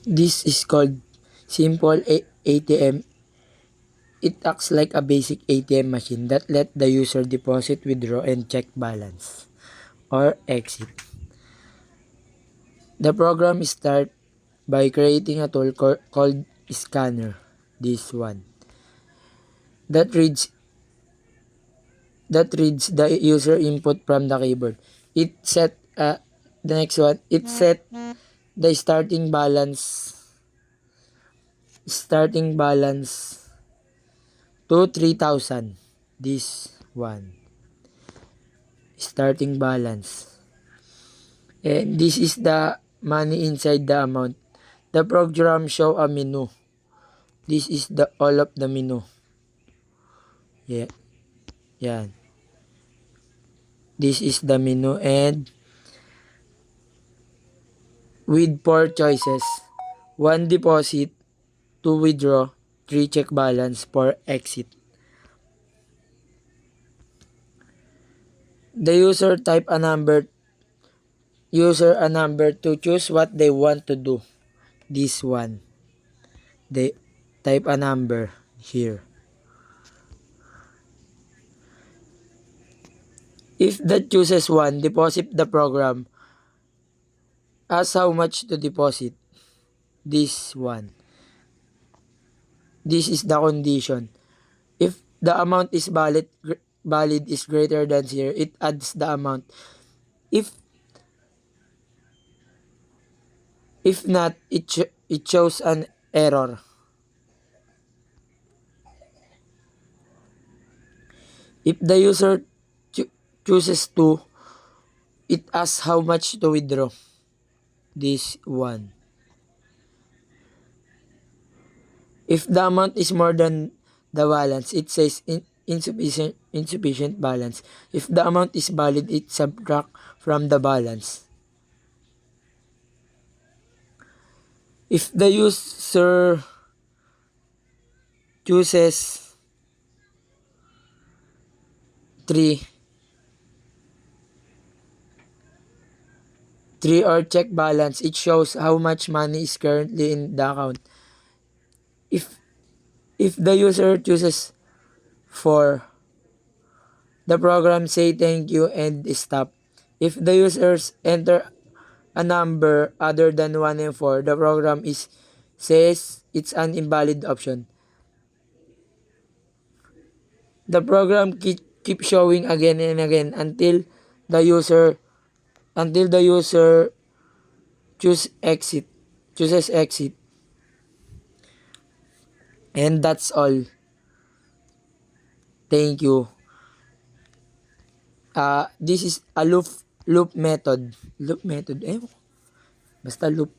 This is called simple ATM. It acts like a basic ATM machine that let the user deposit, withdraw, and check balance or exit. The program starts by creating a tool called scanner, this one, that reads the user input from the keyboard. The next one, it set the starting balance to 3,000. This one, starting balance. And this is the money inside the amount. The program show a menu. This is the all of the menu. Yeah. Yan. This is the menu and with 4 choices. 1 deposit, 2 withdraw, 3 check balance, 4 exit. The user a number to choose what they want to do. This one. They type a number here. If that chooses 1, deposit the program. Ask how much to deposit. This one. This is the condition. If the amount is valid is greater than 0, it adds the amount. If not, it shows an error. If the user chooses 2, it asks how much to withdraw. This one. If the amount is more than the balance, it says insufficient balance. If the amount is valid, it subtract from the balance. If the user chooses 3 or check balance, it shows how much money is currently in the account. If the user chooses 4, the program say thank you and stop. If the users enter a number other than 1 and 4, the program says it's an invalid option. The program keep showing again and again until the user chooses exit. And that's all. Thank you. This is a loop method. Basta loop.